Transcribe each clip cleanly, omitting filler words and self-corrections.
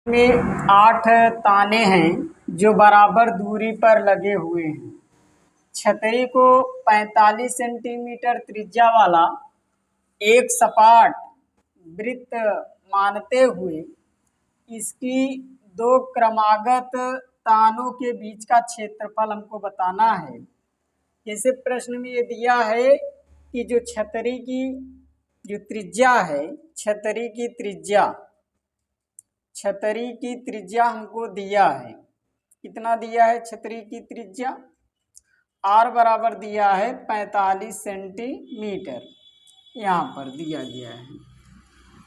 में 8 ताने हैं जो बराबर दूरी पर लगे हुए हैं। छतरी को 45 सेंटीमीटर त्रिज्या वाला एक सपाट वृत्त मानते हुए इसकी दो क्रमागत तानों के बीच का क्षेत्रफल हमको बताना है। जैसे प्रश्न में ये दिया है कि जो छतरी की जो त्रिज्या है, छतरी की त्रिज्या हमको दिया है। कितना दिया है छतरी की त्रिज्या? आर बराबर दिया है 45 सेंटीमीटर, यहाँ पर दिया गया है।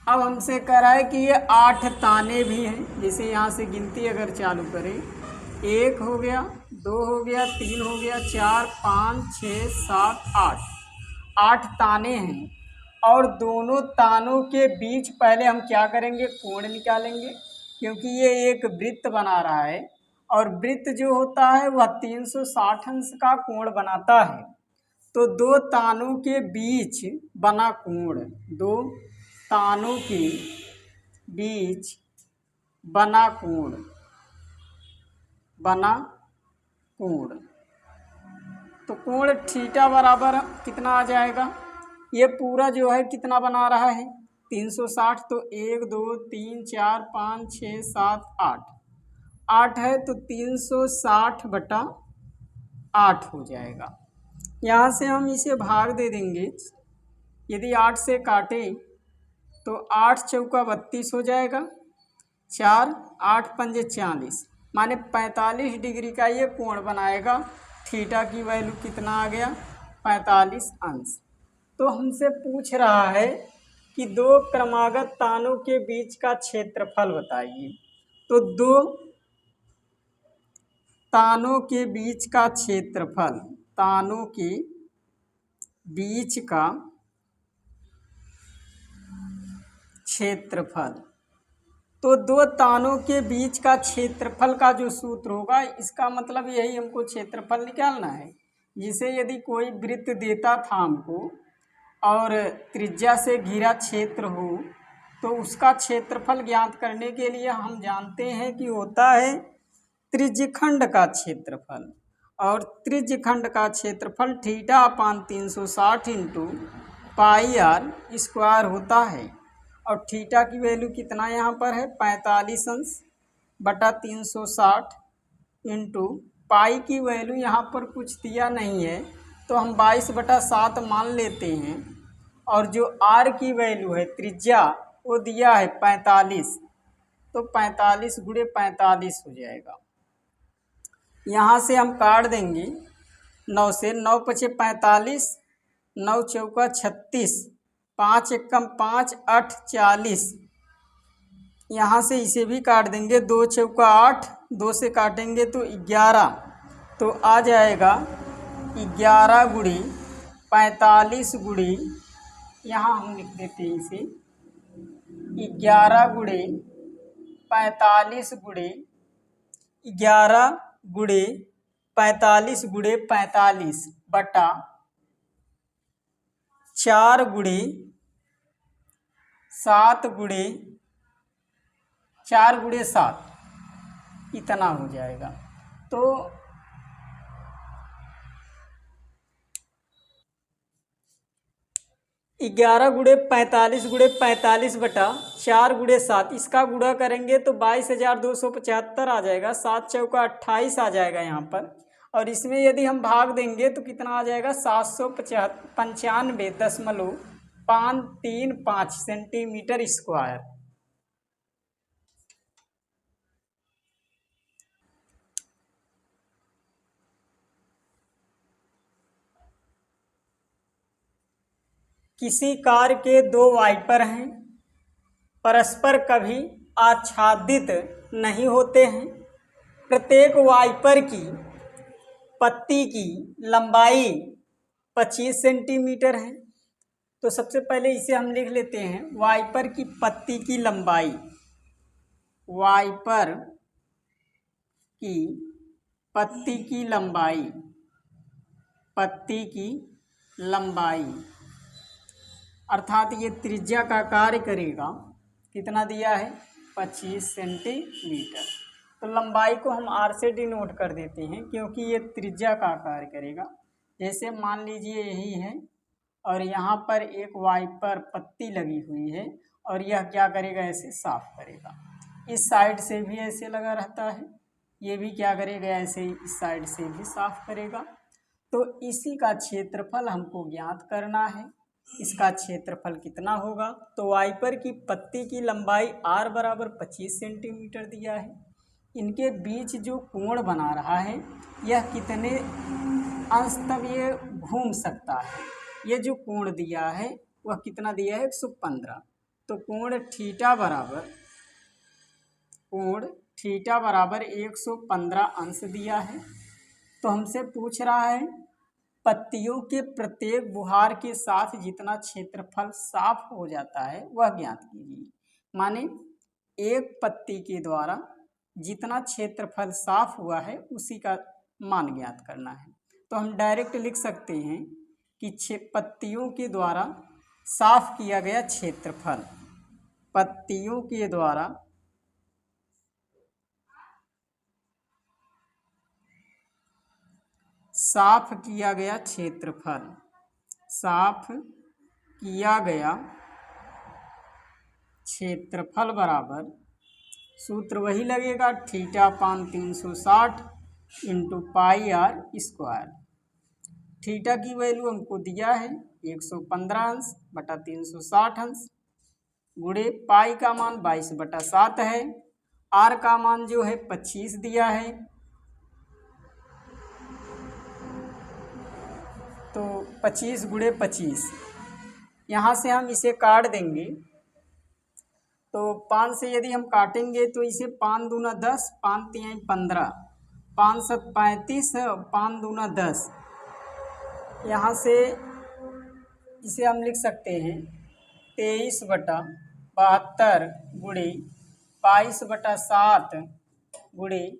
अब हमसे कह रहा है कि ये 8 ताने भी हैं। जैसे यहाँ से गिनती अगर चालू करें, 1 हो गया, 2 हो गया, 3 हो गया, 4, 5, 6, 7, 8 ताने हैं। और दोनों तानों के बीच पहले हम क्या करेंगे? कोण निकालेंगे, क्योंकि ये एक वृत्त बना रहा है और वृत्त जो होता है वह 360 अंश का कोण बनाता है। तो दो तानों के बीच बना कोण, दो तानों के बीच बना कोण, तो कोण थीटा बराबर कितना आ जाएगा? ये पूरा जो है कितना बना रहा है? 360। तो 1, 2, 3, 4, 5, 6, 7, 8 है, तो 360/8 हो जाएगा। यहाँ से हम इसे भाग दे देंगे। यदि 8 से काटे तो 8 चौका 32 हो जाएगा, 4, 8 पंजे 40, माने 45 डिग्री का ये कोण बनाएगा। थीटा की वैल्यू कितना आ गया? 45 अंश। तो हमसे पूछ रहा है कि दो क्रमागत तानों के बीच का क्षेत्रफल बताइए। तो दो तानों के बीच का क्षेत्रफल, तानों के बीच का क्षेत्रफल, तो दो तानों के बीच का क्षेत्रफल का जो सूत्र होगा, इसका मतलब यही हमको क्षेत्रफल निकालना है। जिसे यदि कोई वृत्त देता था हमको और त्रिज्या से घिरा क्षेत्र हो, तो उसका क्षेत्रफल ज्ञात करने के लिए हम जानते हैं कि होता है त्रिज्यखंड का क्षेत्रफल। और त्रिज्यखंड का क्षेत्रफल θ/360 इंटू पाई आर स्क्वायर होता है। और थीटा की वैल्यू कितना यहाँ पर है? 45 अंश बटा 360 इंटू पाई की वैल्यू यहाँ पर कुछ दिया नहीं है, तो हम 22/7 मान लेते हैं। और जो आर की वैल्यू है, त्रिज्या, वो दिया है 45, तो 45 गुणे 45 हो जाएगा। यहाँ से हम काट देंगे 9 से, 9 पचे 45, 9 चौका 36, 5 एकम 5, 8 40। यहाँ से इसे भी काट देंगे, 2 चौका 8, 2 से काटेंगे तो 11, तो आ जाएगा 11 गुणी 45 गुणी, यहाँ हम लिख देते हैं इसे 11 गुणे 45 गुणे 11 गुणे 45 गुणे 45 बटा 4 गुणे 7 गुणे 4 गुणे 7, इतना हो जाएगा। तो 11 गुणे 45 गुणे 45 बटा 4 गुणे 7, इसका गुणा करेंगे तो 22,275 आ जाएगा। 7 चौका 28 आ जाएगा यहाँ पर। और इसमें यदि हम भाग देंगे तो कितना आ जाएगा? 795.535 सेंटीमीटर स्क्वायर। किसी कार के दो वाइपर हैं, परस्पर कभी आच्छादित नहीं होते हैं। प्रत्येक वाइपर की पत्ती की लंबाई 25 सेंटीमीटर है। तो सबसे पहले इसे हम लिख लेते हैं, वाइपर की पत्ती की लंबाई, वाइपर की पत्ती की लंबाई, पत्ती की लंबाई अर्थात ये त्रिज्या का कार्य करेगा। कितना दिया है? 25 सेंटीमीटर। तो लंबाई को हम r से डिनोट कर देते हैं क्योंकि ये त्रिज्या का कार्य करेगा। जैसे मान लीजिए यही है और यहाँ पर एक वाइपर पत्ती लगी हुई है और यह क्या करेगा, ऐसे साफ करेगा। इस साइड से भी ऐसे लगा रहता है, ये भी क्या करेगा, ऐसे ही इस साइड से भी साफ करेगा। तो इसी का क्षेत्रफल हमको ज्ञात करना है। इसका क्षेत्रफल कितना होगा, तो वाइपर की पत्ती की लंबाई r बराबर 25 सेंटीमीटर दिया है। इनके बीच जो कोण बना रहा है यह कितने अंश तक ये घूम सकता है, ये जो कोण दिया है वह कितना दिया है, 115। तो कोण थीटा बराबर 115 अंश दिया है। तो हमसे पूछ रहा है पत्तियों के प्रत्येक बुहार के साथ जितना क्षेत्रफल साफ हो जाता है वह ज्ञात कीजिए। माने एक पत्ती के द्वारा जितना क्षेत्रफल साफ हुआ है उसी का मान ज्ञात करना है। तो हम डायरेक्ट लिख सकते हैं कि पत्तियों के द्वारा साफ किया गया क्षेत्रफल, पत्तियों के द्वारा साफ किया गया क्षेत्रफल, साफ किया गया क्षेत्रफल बराबर, सूत्र वही लगेगा, थीटा पान 360 into pi r square. Theta की वैल्यू हमको दिया है 115 अंश बटा 360 अंश, गुणे पाई का मान 22/7 है, आर का मान जो है 25 दिया है। तो 25 गुणे 25, यहाँ से हम इसे काट देंगे। तो 5 से यदि हम काटेंगे तो इसे 5 दूना 10, 5 तिहाई 15, 5 7 35, 5 दूना 10। यहाँ से इसे हम लिख सकते हैं 23/72 गुणे 22/7 गुणे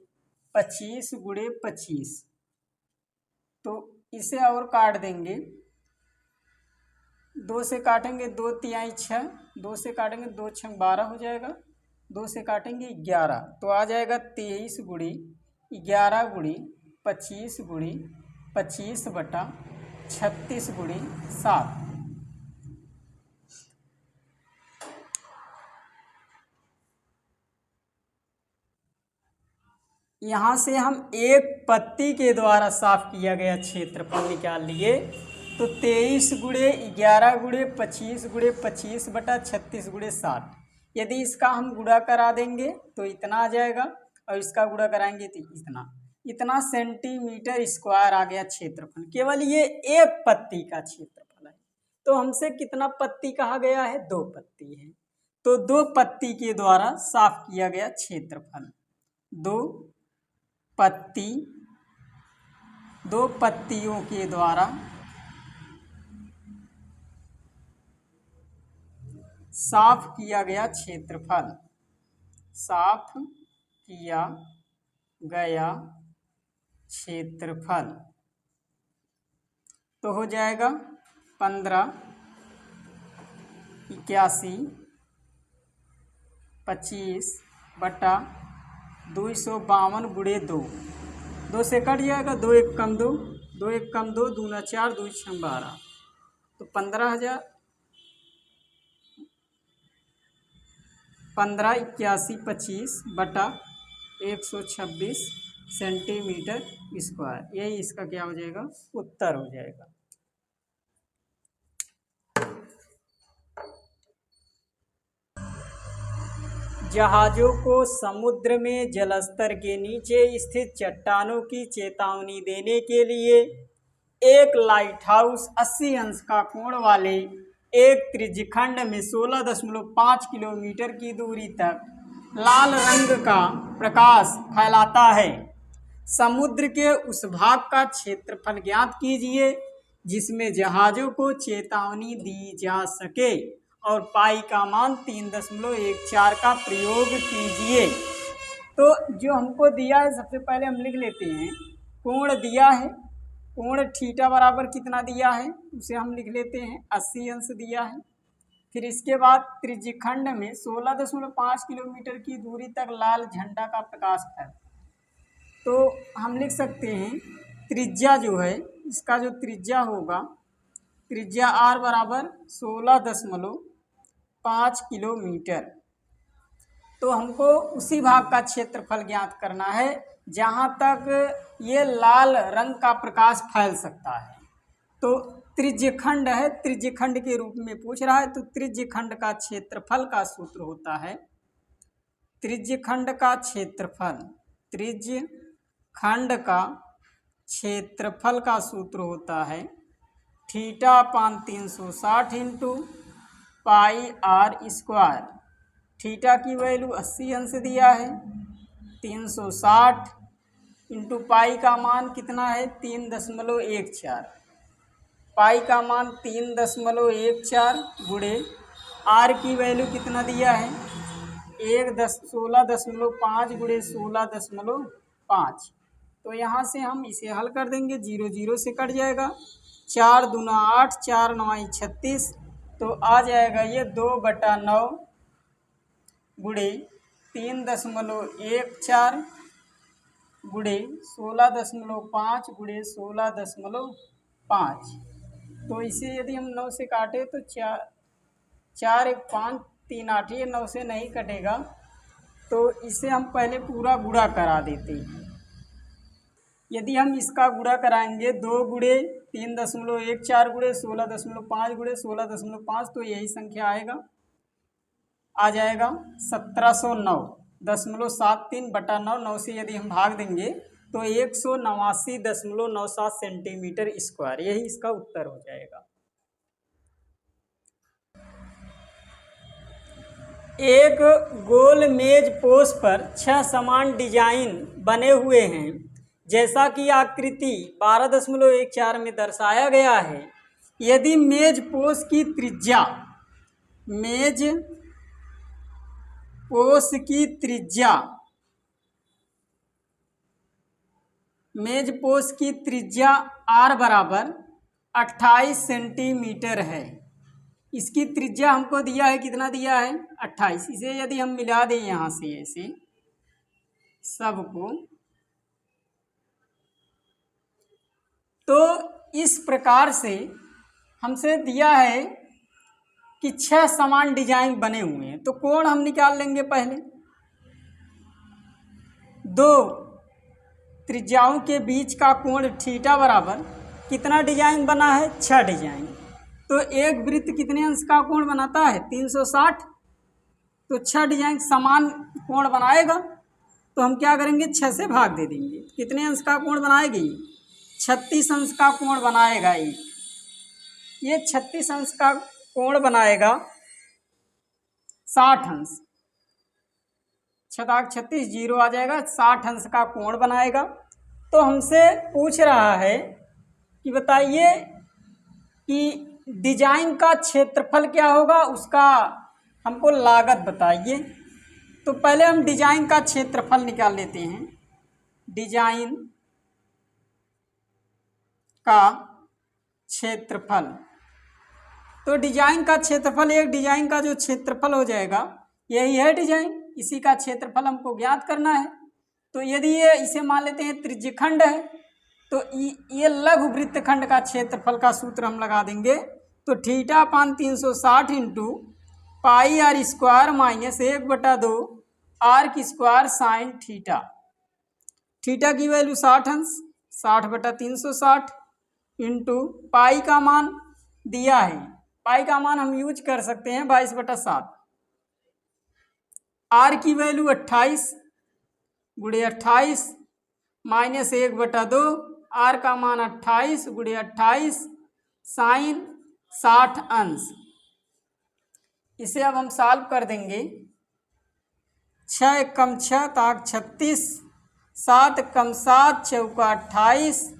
25 गुणे 25। तो इसे और काट देंगे, 2 से काटेंगे 2 तिहाई 6, 2 से काटेंगे 2 6 12 हो जाएगा, 2 से काटेंगे 11, तो आ जाएगा 23 गुणे 11 गुणे 25 गुणे 25/36 गुणे 7। यहाँ से हम एक पत्ती के द्वारा साफ किया गया क्षेत्रफल निकाल लिए। तो 23 गुणे 11 गुणे 25 गुणे 25/36 गुणे 7, यदि इसका हम गुणा करा देंगे तो इतना आ जाएगा और इसका गुणा कराएंगे तो इतना सेंटीमीटर स्क्वायर आ गया क्षेत्रफल। केवल ये एक पत्ती का क्षेत्रफल है। तो हमसे कितना पत्ती कहा गया है, 2 पत्ती है। तो 2 पत्ती के द्वारा साफ किया गया क्षेत्रफल, 2 पत्तियों के द्वारा साफ किया गया क्षेत्रफल, साफ किया गया क्षेत्रफल तो हो जाएगा 15 81 25 बटा 252 गुणे 2, 2 से कट जाएगा, 2 1 कम 2, 2 1 कम 2, दूना 4, 2 6 12, तो 15,000 15 81 25 बटा 126 सेंटीमीटर स्क्वायर, यही इसका क्या हो जाएगा, उत्तर हो जाएगा। जहाज़ों को समुद्र में जलस्तर के नीचे स्थित चट्टानों की चेतावनी देने के लिए एक लाइट हाउस 80 अंश का कोण वाले एक त्रिज्यखंड में 16.5 किलोमीटर की दूरी तक लाल रंग का प्रकाश फैलाता है। समुद्र के उस भाग का क्षेत्रफल ज्ञात कीजिए जिसमें जहाज़ों को चेतावनी दी जा सके और पाई का मान 3.14 का प्रयोग कीजिए। तो जो हमको दिया है सबसे पहले हम लिख लेते हैं, कोण दिया है, कोण थीटा बराबर कितना दिया है उसे हम लिख लेते हैं 80 अंश दिया है। फिर इसके बाद त्रिज्यखंड में 16.5 किलोमीटर की दूरी तक लाल झंडा का प्रकाश फैलता है। तो हम लिख सकते हैं त्रिज्या जो है, इसका जो त्रिज्या होगा, त्रिज्या r बराबर 16.5 किलोमीटर। तो हमको उसी भाग का क्षेत्रफल ज्ञात करना है जहाँ तक ये लाल रंग का प्रकाश फैल सकता है। तो त्रिज्यखंड है, त्रिज्यखंड के रूप में पूछ रहा है, तो त्रिज्यखंड का क्षेत्रफल का सूत्र होता है, त्रिज्यखंड का क्षेत्रफल, त्रिज्यखंड का क्षेत्रफल का सूत्र होता है θ/360 into pi r square. Theta की वैल्यू 80 अंश दिया है, 360 इंटू पाई का मान कितना है 3.14, पाई का मान 3.14 गुणे आर की वैल्यू कितना दिया है 16.5 गुणे 16.5। तो यहाँ से हम इसे हल कर देंगे, 0 0 से कट जाएगा, 4 दूना 8, 4 9 36, तो आ जाएगा ये 2/9 गुणे 3.14 गुणे 16.5 गुणे 16.5। तो इसे यदि हम 9 से काटे तो 4 1 5 3 8, ये 9 से नहीं कटेगा, तो इसे हम पहले पूरा गुणा करा देते हैं। यदि हम इसका गुणा कराएंगे 2 गुणे 3.14 गुणे 16.5 गुणे 16.5, तो यही संख्या आ जाएगा 1709.73/9। 9 से यदि हम भाग देंगे तो 189.97 सेंटीमीटर स्क्वायर, यही इसका उत्तर हो जाएगा। एक गोल मेज पोस्ट पर 6 समान डिजाइन बने हुए हैं, जैसा कि आकृति 12.14 में दर्शाया गया है। यदि मेज पोस्ट की त्रिज्या, मेज पोस्ट की त्रिज्या, मेज पोस्ट की त्रिज्या r बराबर 28 सेंटीमीटर है। इसकी त्रिज्या हमको दिया है, कितना दिया है 28। इसे यदि हम मिला दें यहाँ से ऐसे सबको, तो इस प्रकार से हमसे दिया है कि 6 समान डिजाइन बने हुए हैं। तो कोण हम निकाल लेंगे पहले, दो त्रिज्याओं के बीच का कोण थीटा बराबर कितना डिजाइन बना है 6 डिजाइन। तो एक वृत्त कितने अंश का कोण बनाता है 360, तो 6 डिजाइन समान कोण बनाएगा। तो हम क्या करेंगे 6 से भाग दे देंगे, कितने अंश का कोण बनाएगी 36 अंश का कोण बनाएगा। ये 36 अंश का कोण बनाएगा, 60 अंश, 36 जीरो आ जाएगा, 60 अंश का कोण बनाएगा। तो हमसे पूछ रहा है कि बताइए कि डिजाइन का क्षेत्रफल क्या होगा, उसका हमको लागत बताइए। तो पहले हम डिजाइन का क्षेत्रफल निकाल लेते हैं। डिजाइन का क्षेत्रफल, तो डिजाइन का क्षेत्रफल, एक डिजाइन का जो क्षेत्रफल हो जाएगा यही है डिजाइन, इसी का क्षेत्रफल हमको ज्ञात करना है। तो यदि ये इसे मान लेते हैं त्रिज्यखंड है, तो ये लघु वृत्तखंड का क्षेत्रफल का सूत्र हम लगा देंगे। तो θ/360 into pi r square minus 1/2 r की स्क्वायर साइन थीटा। थीटा की वैल्यू 60 अंश, 60/360 इंटू पाई का मान दिया है, पाई का मान हम यूज कर सकते हैं 22/7। आर की वैल्यू 28 गुणे 28 माइनस 1/2, आर का मान 28 गुणे 28 साइन 60 अंश। इसे अब हम सॉल्व कर देंगे। 6 1 कम 6 ताक 36, 7 कम 7 चौका 28,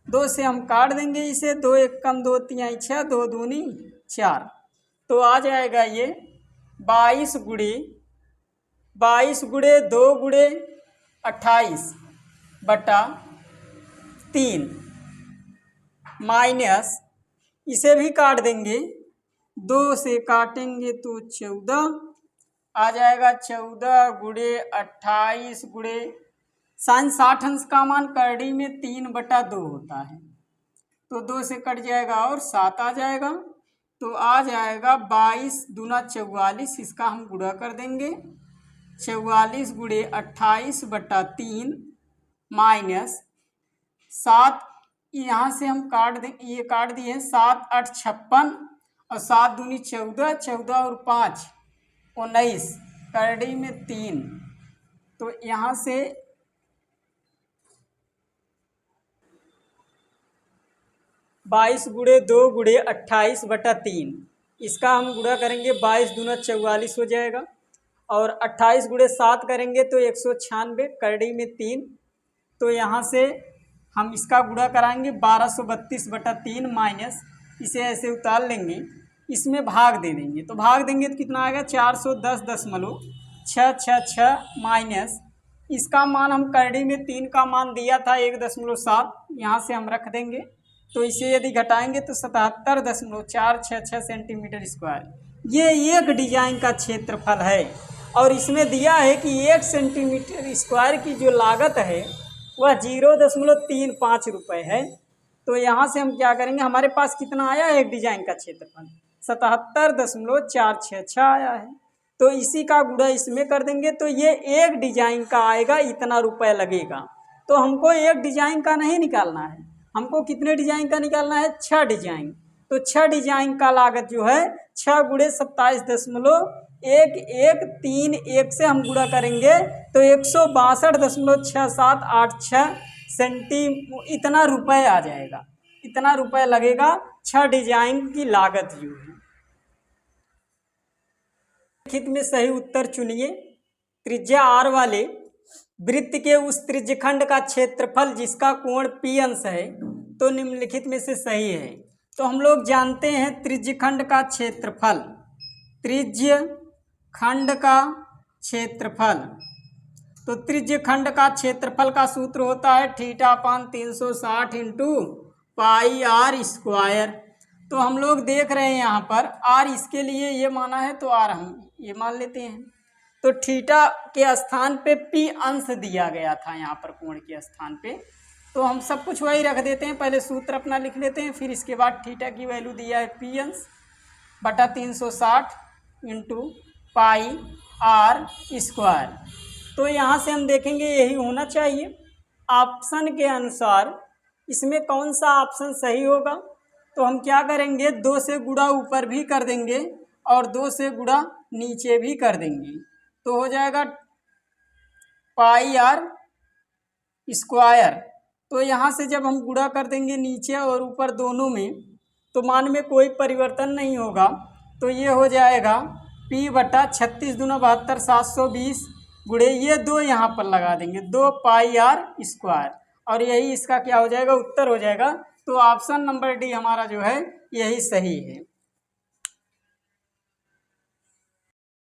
2 से हम काट देंगे इसे, 2 1 कम 2 3 6, 2 दूनी 4। तो आ जाएगा ये 22 गुणे 2 गुणे 28/3 माइनस, इसे भी काट देंगे, 2 से काटेंगे तो 14 आ जाएगा। 14 गुणे 28 गुणे साइन 60 अंश का मान करड़ी में 3/2 होता है, तो 2 से कट जाएगा और 7 आ जाएगा। तो आ जाएगा 22 दूना 44, इसका हम गुणा कर देंगे। 44 गुणे 28/3 माइनस 7, यहाँ से हम काट दें, ये काट दिए। 7 8 56 और 7 दूनी 14, 14 और 5 19, करड़ी में 3, तो यहाँ से 22 गुणे 2 गुणे 28/3, इसका हम गुणा करेंगे। 22 दूना 44 हो जाएगा और 28 गुणे 7 करेंगे तो 196, करड़ी में 3, तो यहाँ से हम इसका गुणा कराएंगे 1232/3 माइनस, इसे ऐसे उतार लेंगे, इसमें भाग दे देंगे। तो भाग देंगे तो कितना आएगा 410.666 माइनस, इसका मान हम करड़ी में 3 का मान दिया था 1.7, यहाँ से हम रख देंगे। तो इसे यदि घटाएंगे तो 77.466 सेंटीमीटर स्क्वायर। ये एक डिजाइन का क्षेत्रफल है और इसमें दिया है कि 1 सेंटीमीटर स्क्वायर की जो लागत है वह 0.35 रुपये है। तो यहाँ से हम क्या करेंगे, हमारे पास कितना आया है एक डिजाइन का क्षेत्रफल 77.466 आया है, तो इसी का गुणा इसमें कर देंगे तो ये एक डिजाइन का आएगा, इतना रुपये लगेगा। तो हमको एक डिजाइन का नहीं निकालना है, हमको कितने डिजाइन का निकालना है 6 डिजाइन। तो 6 डिजाइन का लागत जो है 6 गुणे 27.1131 से हम गुणा करेंगे तो 162.6786 सेंटी इतना रुपये आ जाएगा, इतना रुपये लगेगा 6 डिजाइन की लागत जो है। लिखित में सही उत्तर चुनिए। त्रिज्या r वाले वृत्त के उस त्रिज्यखंड का क्षेत्रफल जिसका कोण P अंश है, तो निम्नलिखित में से सही है। तो हम लोग जानते हैं त्रिज्यखंड का क्षेत्रफल, त्रिज्यखंड का क्षेत्रफल, तो त्रिज्यखंड का क्षेत्रफल का सूत्र होता है θ/360 इंटू पाई r स्क्वायर। तो हम लोग देख रहे हैं यहाँ पर r इसके लिए ये माना है तो r हम ये मान लेते हैं। तो थीटा के स्थान पे P अंश दिया गया था यहाँ पर कोण के स्थान पे, तो हम सब कुछ वही रख देते हैं। पहले सूत्र अपना लिख लेते हैं, फिर इसके बाद थीटा की वैल्यू दिया है P अंश बटा 360 इंटू पाई r स्क्वायर। तो यहाँ से हम देखेंगे यही होना चाहिए। ऑप्शन के अनुसार इसमें कौन सा ऑप्शन सही होगा, तो हम क्या करेंगे 2 से गुणा ऊपर भी कर देंगे और 2 से गुणा नीचे भी कर देंगे, तो हो जाएगा पाई r स्क्वायर। तो यहाँ से जब हम गुणा कर देंगे नीचे और ऊपर दोनों में, तो मान में कोई परिवर्तन नहीं होगा, तो ये हो जाएगा P बटा 36 दूना 72 720 गुणे ये 2 यहाँ पर लगा देंगे 2 पाई r स्क्वायर, और यही इसका क्या हो जाएगा उत्तर हो जाएगा। तो ऑप्शन नंबर डी हमारा जो है यही सही है।